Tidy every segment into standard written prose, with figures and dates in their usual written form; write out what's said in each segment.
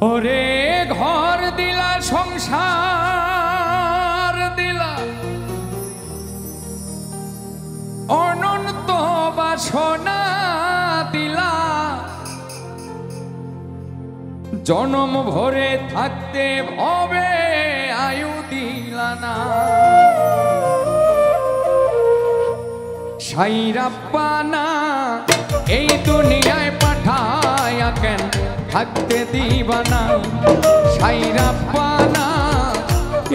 ওরে ঘর দিলা সংসার দিলা অনন্ত বাসনা দিলা জনম ভরে থাকতে হবে আয়ু দিলা না সাইরাপ্পানা এই দুনিয়ায় পাঠায়া কেন থাকতে দিবানা সাইরাপ্পানা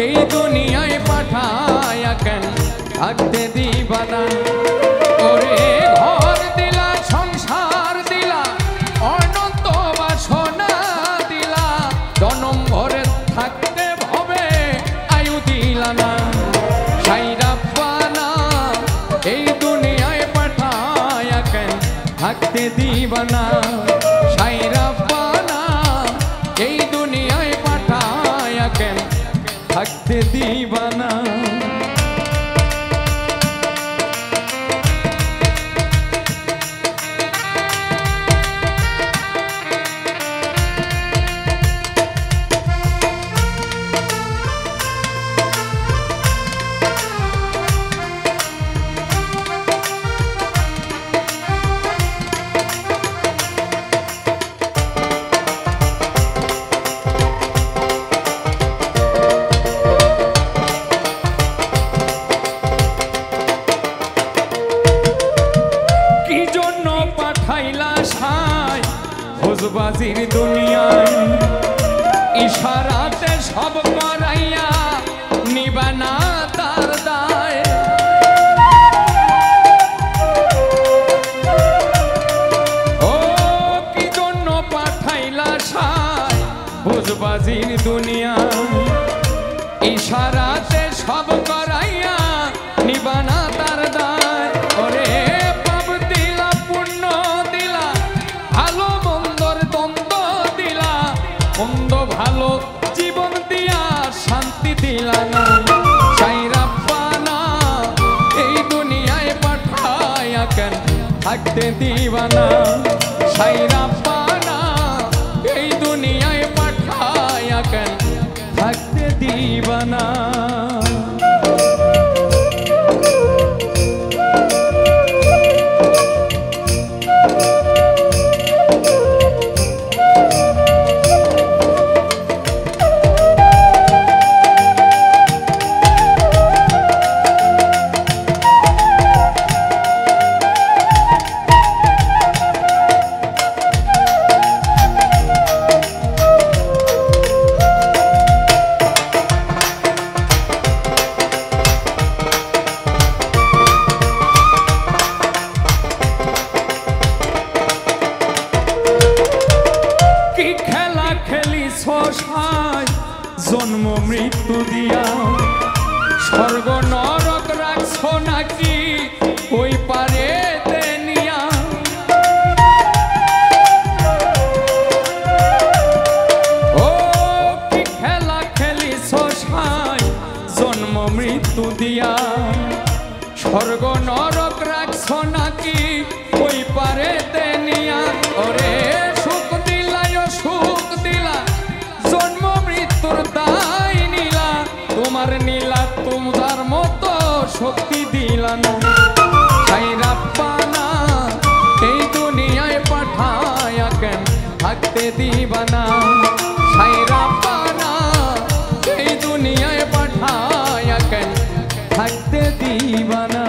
এই দুনিয়ায় পাঠায়া কেন থাকতে দিবানা ওরে ঘর দিলা সংসার দিলা অনন্ত বাসনা দিলা জনম ভরে থাকতে হবে আয়ু দিলা না সাইরাপ্পানা এই দুনিয়ায় পাঠায়া কেন থাকতে দিবানা সাইরাপ্পানা এই দুনিয়ায় পাঠায়া কেন থাকতে দিবানা বাজির দুনিয়ায় ইশারাতে সব করাইয়া নিবানা তার দায় ও কি জন্য পাঠাইলা সায় ভোজবাজির দুনিয়ায় ইশারাতে সব করাইয়া নিবানা তার দায় ওরে পাপ দিলা পুণ্য দিলা ভালো মন্দ ভালো জীবন দিয়া শান্তি দিলা না সাইরাপ্পানা এই দুনিয়ায় পাঠায়া কেন থাকতে দিবানা সাইরাপ্পানা এই দুনিয়ায় পাঠায়া কেন থাকতে দিবানা জন্ম মৃত্যু দিয়া স্বর্গ নরক রাখছো নাকি ওই পারে দেনিয়া ও কি খেলা খেলিছো সাই জন্ম মৃত্যু দিয়া স্বর্গ নরক রাখছো নাকি ওই পারে দেনিয়া ওরে সুখ দিলায় সুখ দিলা জন্ম মৃত্যুর দায় নীলা তোমার নীলা তোমার মতো শক্তি দিলা না সাইরাপ্পানা এই দুনিয়ায় পাঠায়া কেন থাকতে দিবানা সাইরাপ্পানা এই দুনিয়ায় পাঠায়া কেন থাকতে দিবানা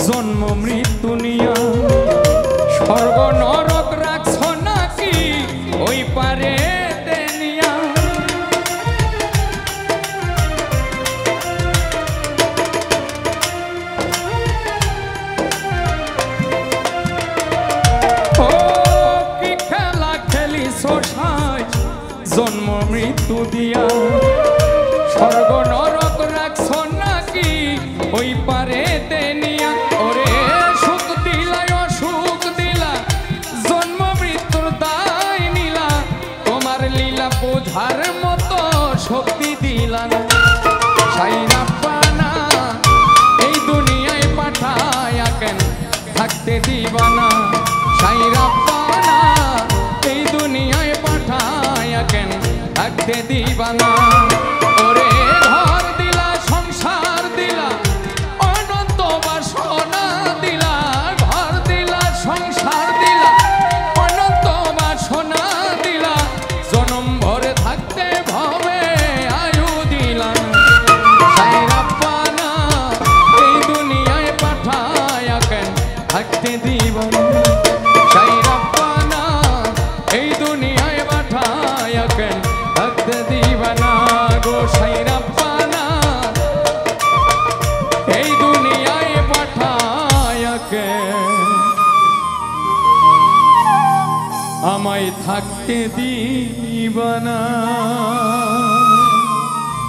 জন্ম মৃত্যু নিয়া স্বর্গ নরক রাখছো নাকি ওই পারে দেনিয়া জন্ম মৃত্যু দিয়া স্বর্গ নরক রাখছ নাকি ওই পারে দেনিয়া ওরে সুখ দিলা অসুখ দিলা জন্ম মৃত্যুর দায় নিলা তোমার লীলা বোঝার মতো শক্তি দিলা না সাইরাপ্পানা এই দুনিয়ায় পাঠায়া কেন থাকতে দিবা না সাইরাপ্পানা এই দুনিয়ায় পাঠায়া কেন থাকতে দিবা না ওরে ঘর দিলা সংসার দিলা অনন্ত বাসনা দিলা ঘর দিলা সংসার দিলা অনন্ত বাসনা দিলা জনম ভরে থাকতে ভবে আয়ু দিলা সাইরাপ্পানা এই দুনিয়ায় পাঠায়া কেন থাকতে দিবা না সাইরাপ্পানা এই দুনিয়ায় পাঠায়া কেন থাকতে দিবা না গো সাইরাপ্পানা এই দুনিয়ায় পাঠায়া কেন আমায় থাকতে দিবা না।